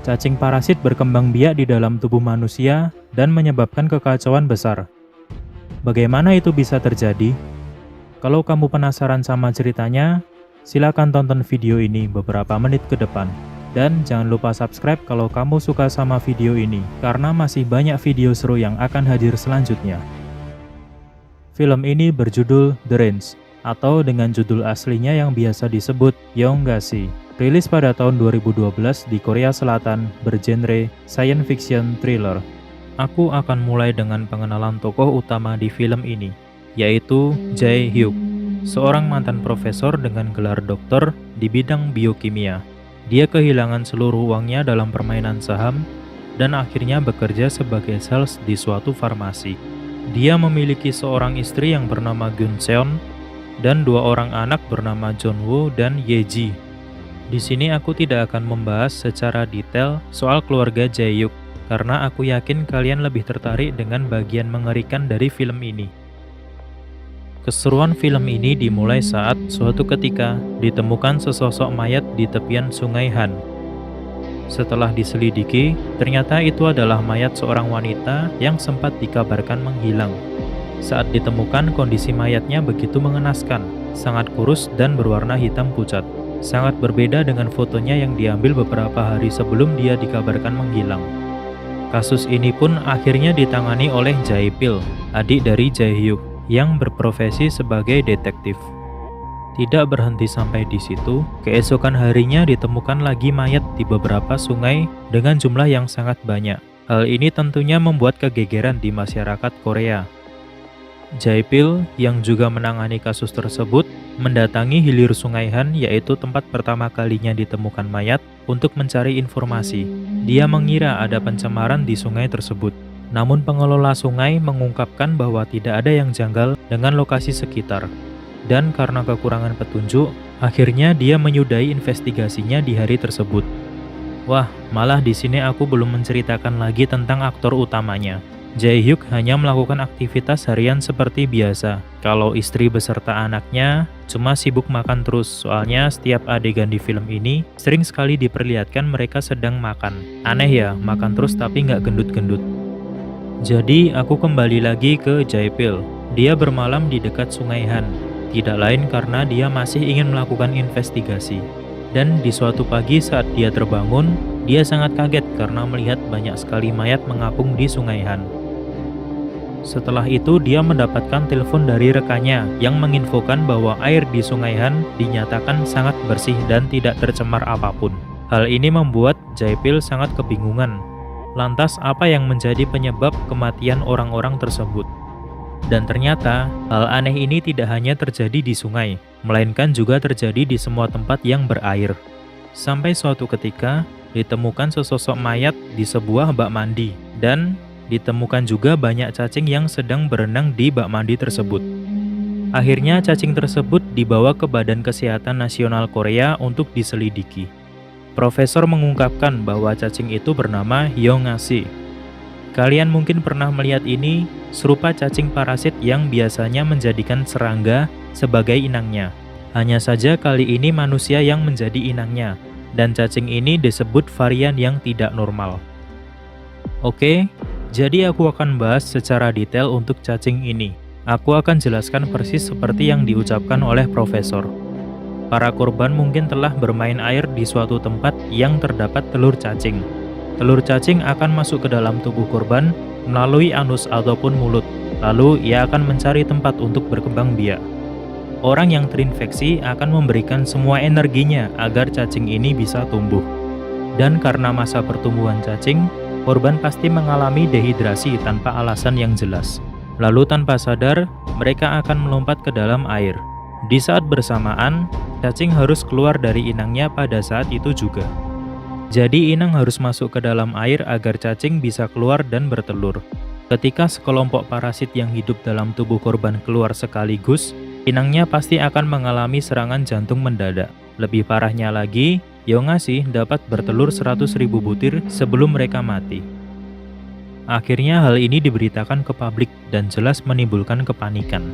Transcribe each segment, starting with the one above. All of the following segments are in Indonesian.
Cacing parasit berkembang biak di dalam tubuh manusia dan menyebabkan kekacauan besar. Bagaimana itu bisa terjadi? Kalau kamu penasaran sama ceritanya, silakan tonton video ini beberapa menit ke depan. Dan jangan lupa subscribe kalau kamu suka sama video ini, karena masih banyak video seru yang akan hadir selanjutnya. Film ini berjudul The Range, atau dengan judul aslinya yang biasa disebut Yonggasi. Rilis pada tahun 2012 di Korea Selatan, bergenre science fiction thriller. Aku akan mulai dengan pengenalan tokoh utama di film ini, yaitu Jae-hyuk, seorang mantan profesor dengan gelar doktor di bidang biokimia. Dia kehilangan seluruh uangnya dalam permainan saham dan akhirnya bekerja sebagai sales di suatu farmasi. Dia memiliki seorang istri yang bernama Gun Seon dan dua orang anak bernama Jong-woo dan Ye-ji. Di sini aku tidak akan membahas secara detail soal keluarga Jae-hyuk, karena aku yakin kalian lebih tertarik dengan bagian mengerikan dari film ini. Keseruan film ini dimulai saat suatu ketika ditemukan sesosok mayat di tepian sungai Han. Setelah diselidiki, ternyata itu adalah mayat seorang wanita yang sempat dikabarkan menghilang. Saat ditemukan, kondisi mayatnya begitu mengenaskan, sangat kurus dan berwarna hitam pucat. Sangat berbeda dengan fotonya yang diambil beberapa hari sebelum dia dikabarkan menghilang. Kasus ini pun akhirnya ditangani oleh Jae-pil, adik dari Jae-hyuk, yang berprofesi sebagai detektif. Tidak berhenti sampai di situ, keesokan harinya ditemukan lagi mayat di beberapa sungai dengan jumlah yang sangat banyak. Hal ini tentunya membuat kegegeran di masyarakat Korea. Jae-pil yang juga menangani kasus tersebut mendatangi hilir sungai Han, yaitu tempat pertama kalinya ditemukan mayat, untuk mencari informasi. Dia mengira ada pencemaran di sungai tersebut. Namun pengelola sungai mengungkapkan bahwa tidak ada yang janggal dengan lokasi sekitar. Dan karena kekurangan petunjuk, akhirnya dia menyudahi investigasinya di hari tersebut. Wah, malah di sini aku belum menceritakan lagi tentang aktor utamanya. Jae-hyuk hanya melakukan aktivitas harian seperti biasa. Kalau istri beserta anaknya cuma sibuk makan terus, soalnya setiap adegan di film ini sering sekali diperlihatkan mereka sedang makan. Aneh ya, makan terus tapi nggak gendut-gendut. Jadi aku kembali lagi ke Jae-pil. Dia bermalam di dekat sungai Han, tidak lain karena dia masih ingin melakukan investigasi. Dan di suatu pagi saat dia terbangun, dia sangat kaget karena melihat banyak sekali mayat mengapung di sungai Han. Setelah itu dia mendapatkan telepon dari rekannya yang menginfokan bahwa air di sungai Han dinyatakan sangat bersih dan tidak tercemar apapun. Hal ini membuat Jae-pil sangat kebingungan. Lantas apa yang menjadi penyebab kematian orang-orang tersebut? Dan ternyata hal aneh ini tidak hanya terjadi di sungai, melainkan juga terjadi di semua tempat yang berair. Sampai suatu ketika ditemukan sesosok mayat di sebuah bak mandi, dan ditemukan juga banyak cacing yang sedang berenang di bak mandi tersebut. Akhirnya cacing tersebut dibawa ke Badan Kesehatan Nasional Korea untuk diselidiki. Profesor mengungkapkan bahwa cacing itu bernama Yonggasi. Kalian mungkin pernah melihat ini, serupa cacing parasit yang biasanya menjadikan serangga sebagai inangnya. Hanya saja kali ini manusia yang menjadi inangnya, dan cacing ini disebut varian yang tidak normal. Oke, jadi aku akan bahas secara detail untuk cacing ini. Aku akan jelaskan persis seperti yang diucapkan oleh profesor. Para korban mungkin telah bermain air di suatu tempat yang terdapat telur cacing. Telur cacing akan masuk ke dalam tubuh korban melalui anus ataupun mulut. Lalu ia akan mencari tempat untuk berkembang biak. Orang yang terinfeksi akan memberikan semua energinya agar cacing ini bisa tumbuh. Dan karena masa pertumbuhan cacing, korban pasti mengalami dehidrasi tanpa alasan yang jelas. Lalu tanpa sadar, mereka akan melompat ke dalam air. Di saat bersamaan, cacing harus keluar dari inangnya pada saat itu juga. Jadi inang harus masuk ke dalam air agar cacing bisa keluar dan bertelur. Ketika sekelompok parasit yang hidup dalam tubuh korban keluar sekaligus, inangnya pasti akan mengalami serangan jantung mendadak. Lebih parahnya lagi, Yonggasi dapat bertelur 100.000 butir sebelum mereka mati. Akhirnya hal ini diberitakan ke publik dan jelas menimbulkan kepanikan.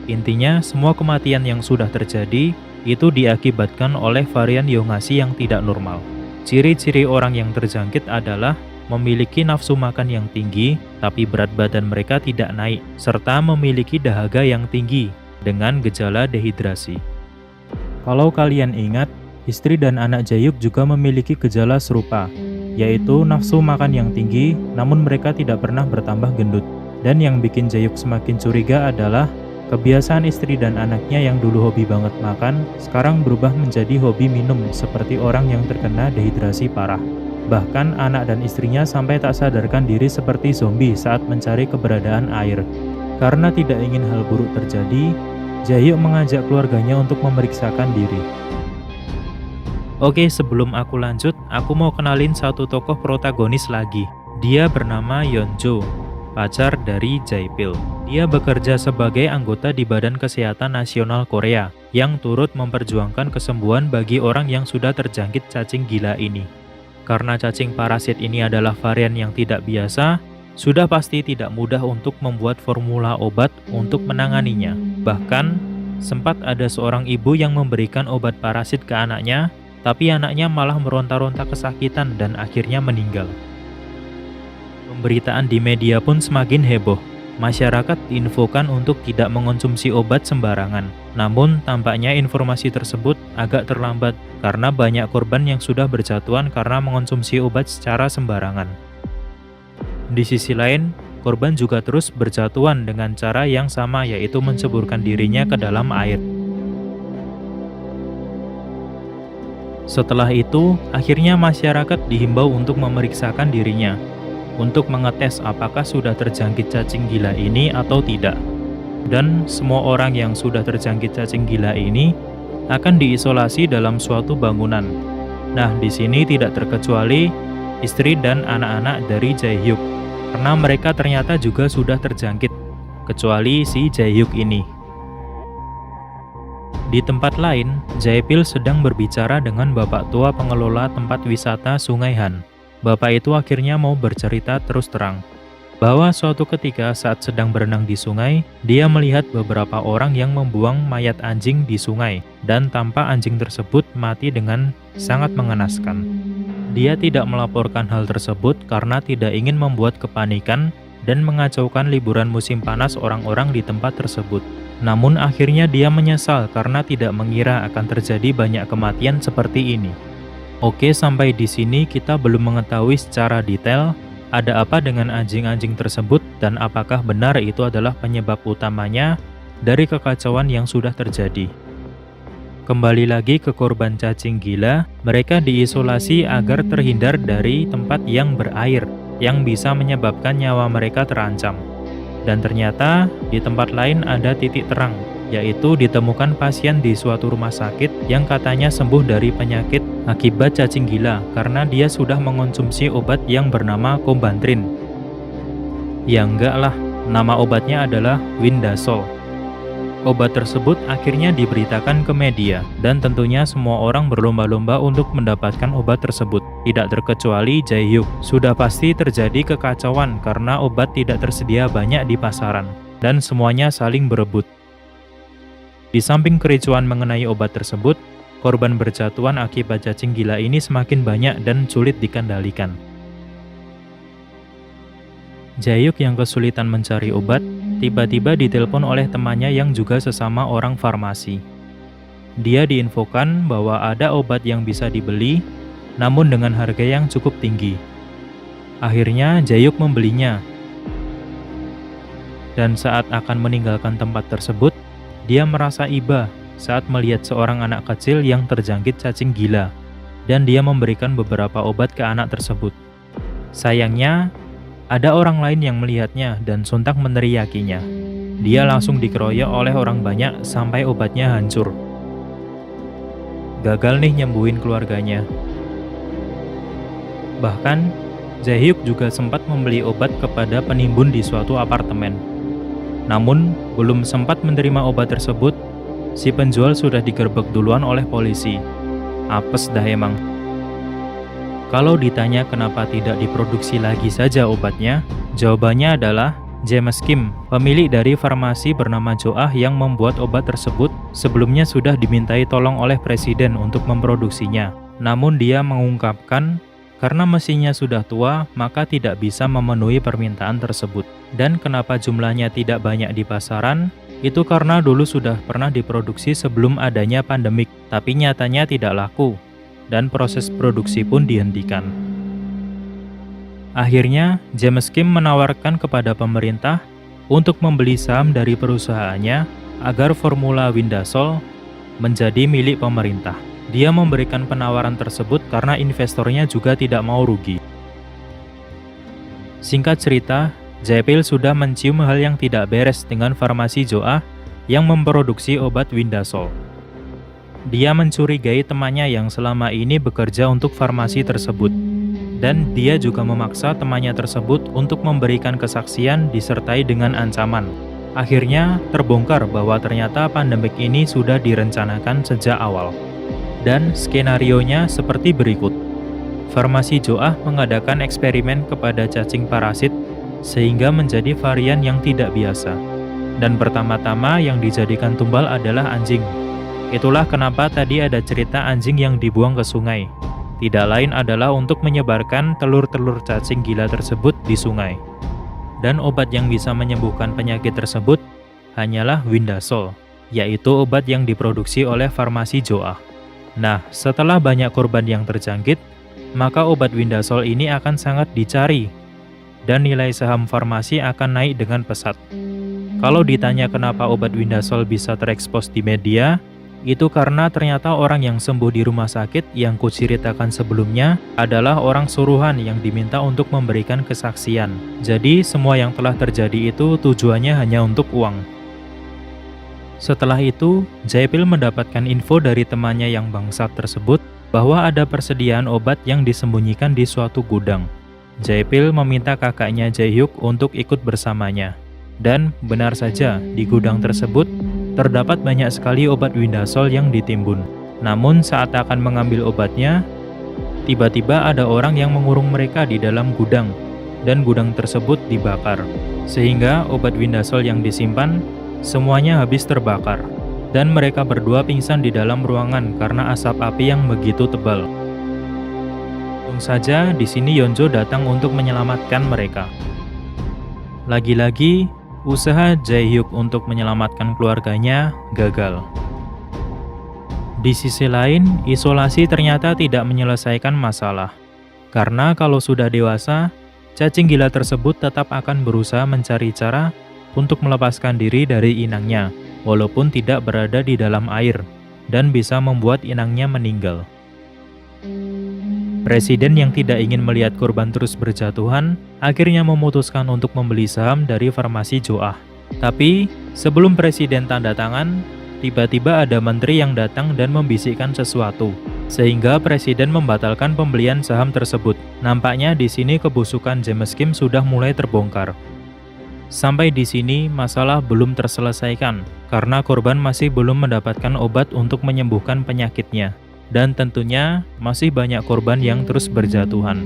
Intinya, semua kematian yang sudah terjadi itu diakibatkan oleh varian Yonggasi yang tidak normal. Ciri-ciri orang yang terjangkit adalah memiliki nafsu makan yang tinggi, tapi berat badan mereka tidak naik, serta memiliki dahaga yang tinggi dengan gejala dehidrasi. Kalau kalian ingat, istri dan anak Jayuk juga memiliki gejala serupa, yaitu nafsu makan yang tinggi, namun mereka tidak pernah bertambah gendut. Dan yang bikin Jayuk semakin curiga adalah kebiasaan istri dan anaknya yang dulu hobi banget makan, sekarang berubah menjadi hobi minum seperti orang yang terkena dehidrasi parah. Bahkan anak dan istrinya sampai tak sadarkan diri seperti zombie saat mencari keberadaan air. Karena tidak ingin hal buruk terjadi, Jayuk mengajak keluarganya untuk memeriksakan diri. Oke, sebelum aku lanjut, aku mau kenalin satu tokoh protagonis lagi. Dia bernama Yeonjo, pacar dari Jae-pil. Dia bekerja sebagai anggota di Badan Kesehatan Nasional Korea yang turut memperjuangkan kesembuhan bagi orang yang sudah terjangkit cacing gila ini. Karena cacing parasit ini adalah varian yang tidak biasa, sudah pasti tidak mudah untuk membuat formula obat untuk menanganinya. Bahkan, sempat ada seorang ibu yang memberikan obat parasit ke anaknya, tapi anaknya malah meronta-ronta kesakitan dan akhirnya meninggal. Pemberitaan di media pun semakin heboh. Masyarakat diinfokan untuk tidak mengonsumsi obat sembarangan. Namun, tampaknya informasi tersebut agak terlambat karena banyak korban yang sudah berjatuhan karena mengonsumsi obat secara sembarangan. Di sisi lain, korban juga terus berjatuhan dengan cara yang sama, yaitu menceburkan dirinya ke dalam air. Setelah itu, akhirnya masyarakat dihimbau untuk memeriksakan dirinya, untuk mengetes apakah sudah terjangkit cacing gila ini atau tidak. Dan semua orang yang sudah terjangkit cacing gila ini akan diisolasi dalam suatu bangunan. Nah, di sini tidak terkecuali istri dan anak-anak dari Jae-hyuk, karena mereka ternyata juga sudah terjangkit, kecuali si Jae-hyuk ini. Di tempat lain, Jae-pil sedang berbicara dengan bapak tua pengelola tempat wisata Sungai Han. Bapak itu akhirnya mau bercerita terus terang, bahwa suatu ketika saat sedang berenang di sungai, dia melihat beberapa orang yang membuang mayat anjing di sungai, dan tampak anjing tersebut mati dengan sangat mengenaskan. Dia tidak melaporkan hal tersebut karena tidak ingin membuat kepanikan dan mengacaukan liburan musim panas orang-orang di tempat tersebut. Namun akhirnya dia menyesal karena tidak mengira akan terjadi banyak kematian seperti ini. Oke, sampai di sini kita belum mengetahui secara detail ada apa dengan anjing-anjing tersebut dan apakah benar itu adalah penyebab utamanya dari kekacauan yang sudah terjadi. Kembali lagi ke korban cacing gila, mereka diisolasi agar terhindar dari tempat yang berair, yang bisa menyebabkan nyawa mereka terancam. Dan ternyata di tempat lain ada titik terang, yaitu ditemukan pasien di suatu rumah sakit yang katanya sembuh dari penyakit akibat cacing gila karena dia sudah mengonsumsi obat yang bernama Combantrin. Ya enggak lah, nama obatnya adalah Windasol. Obat tersebut akhirnya diberitakan ke media, dan tentunya semua orang berlomba-lomba untuk mendapatkan obat tersebut. Tidak terkecuali Jae-hyuk. Sudah pasti terjadi kekacauan karena obat tidak tersedia banyak di pasaran, dan semuanya saling berebut. Di samping kericuan mengenai obat tersebut, korban berjatuhan akibat cacing gila ini semakin banyak dan sulit dikendalikan. Jae-hyuk yang kesulitan mencari obat, tiba-tiba ditelepon oleh temannya yang juga sesama orang farmasi. Dia diinfokan bahwa ada obat yang bisa dibeli, namun dengan harga yang cukup tinggi. Akhirnya Jae-hyuk membelinya. Dan saat akan meninggalkan tempat tersebut, dia merasa iba saat melihat seorang anak kecil yang terjangkit cacing gila, dan dia memberikan beberapa obat ke anak tersebut. Sayangnya, ada orang lain yang melihatnya dan sontak meneriakinya. Dia langsung dikeroyok oleh orang banyak sampai obatnya hancur. Gagal nih nyembuhin keluarganya. Bahkan, Jae-hyuk juga sempat membeli obat kepada penimbun di suatu apartemen. Namun, belum sempat menerima obat tersebut, si penjual sudah digerebek duluan oleh polisi. Apes dah emang. Kalau ditanya kenapa tidak diproduksi lagi saja obatnya, jawabannya adalah James Kim, pemilik dari farmasi bernama Joah yang membuat obat tersebut, sebelumnya sudah dimintai tolong oleh presiden untuk memproduksinya. Namun dia mengungkapkan karena mesinnya sudah tua, maka tidak bisa memenuhi permintaan tersebut. Dan kenapa jumlahnya tidak banyak di pasaran? Itu karena dulu sudah pernah diproduksi sebelum adanya pandemik, tapi nyatanya tidak laku, dan proses produksi pun dihentikan. Akhirnya, James Kim menawarkan kepada pemerintah untuk membeli saham dari perusahaannya agar formula Windasol menjadi milik pemerintah. Dia memberikan penawaran tersebut karena investornya juga tidak mau rugi. Singkat cerita, Jae-pil sudah mencium hal yang tidak beres dengan farmasi Joah yang memproduksi obat Windasol. Dia mencurigai temannya yang selama ini bekerja untuk farmasi tersebut. Dan dia juga memaksa temannya tersebut untuk memberikan kesaksian disertai dengan ancaman. Akhirnya, terbongkar bahwa ternyata pandemik ini sudah direncanakan sejak awal. Dan skenarionya seperti berikut. Farmasi Joah mengadakan eksperimen kepada cacing parasit sehingga menjadi varian yang tidak biasa. Dan pertama-tama yang dijadikan tumbal adalah anjing. Itulah kenapa tadi ada cerita anjing yang dibuang ke sungai. Tidak lain adalah untuk menyebarkan telur-telur cacing gila tersebut di sungai. Dan obat yang bisa menyembuhkan penyakit tersebut hanyalah Windasol, yaitu obat yang diproduksi oleh farmasi Joah. Nah, setelah banyak korban yang terjangkit, maka obat Windasol ini akan sangat dicari, dan nilai saham farmasi akan naik dengan pesat. Kalau ditanya kenapa obat Windasol bisa terekspos di media, itu karena ternyata orang yang sembuh di rumah sakit yang kuceritakan sebelumnya adalah orang suruhan yang diminta untuk memberikan kesaksian. Jadi, semua yang telah terjadi itu tujuannya hanya untuk uang. Setelah itu, Jae-pil mendapatkan info dari temannya yang bangsat tersebut bahwa ada persediaan obat yang disembunyikan di suatu gudang. Jae-pil meminta kakaknya Jae-hyuk untuk ikut bersamanya. Dan benar saja, di gudang tersebut terdapat banyak sekali obat Windasol yang ditimbun. Namun saat akan mengambil obatnya, tiba-tiba ada orang yang mengurung mereka di dalam gudang, dan gudang tersebut dibakar. Sehingga obat Windasol yang disimpan semuanya habis terbakar, dan mereka berdua pingsan di dalam ruangan karena asap api yang begitu tebal. Untung saja di sini Yeonjo datang untuk menyelamatkan mereka. Lagi-lagi, usaha Jae-hyuk untuk menyelamatkan keluarganya gagal. Di sisi lain, isolasi ternyata tidak menyelesaikan masalah. Karena kalau sudah dewasa, cacing gila tersebut tetap akan berusaha mencari cara untuk melepaskan diri dari inangnya, walaupun tidak berada di dalam air, dan bisa membuat inangnya meninggal. Presiden yang tidak ingin melihat korban terus berjatuhan, akhirnya memutuskan untuk membeli saham dari farmasi Joah. Tapi, sebelum Presiden tanda tangan, tiba-tiba ada menteri yang datang dan membisikkan sesuatu, sehingga Presiden membatalkan pembelian saham tersebut. Nampaknya di sini kebusukan James Kim sudah mulai terbongkar. Sampai di sini masalah belum terselesaikan karena korban masih belum mendapatkan obat untuk menyembuhkan penyakitnya, dan tentunya masih banyak korban yang terus berjatuhan.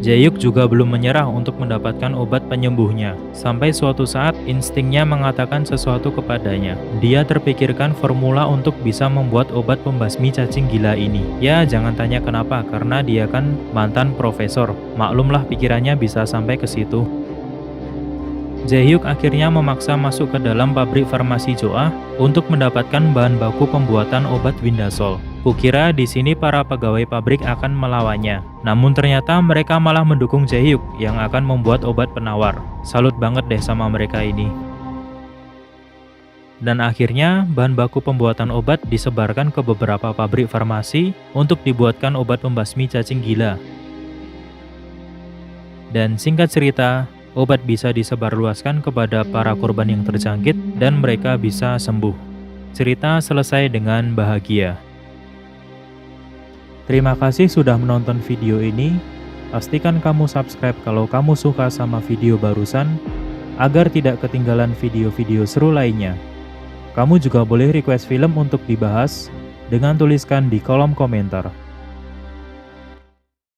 Jae-hyuk juga belum menyerah untuk mendapatkan obat penyembuhnya, sampai suatu saat instingnya mengatakan sesuatu kepadanya. Dia terpikirkan formula untuk bisa membuat obat pembasmi cacing gila ini. Ya, jangan tanya kenapa, karena dia kan mantan profesor. Maklumlah pikirannya bisa sampai ke situ. Jae-hyuk akhirnya memaksa masuk ke dalam pabrik farmasi Joah untuk mendapatkan bahan baku pembuatan obat Windasol. Kukira di sini para pegawai pabrik akan melawannya, namun ternyata mereka malah mendukung Jae-hyuk yang akan membuat obat penawar. Salut banget deh sama mereka ini. Dan akhirnya bahan baku pembuatan obat disebarkan ke beberapa pabrik farmasi untuk dibuatkan obat pembasmi cacing gila. Dan singkat cerita, obat bisa disebarluaskan kepada para korban yang terjangkit dan mereka bisa sembuh. Cerita selesai dengan bahagia. Terima kasih sudah menonton video ini. Pastikan kamu subscribe kalau kamu suka sama video barusan, agar tidak ketinggalan video-video seru lainnya. Kamu juga boleh request film untuk dibahas dengan tuliskan di kolom komentar.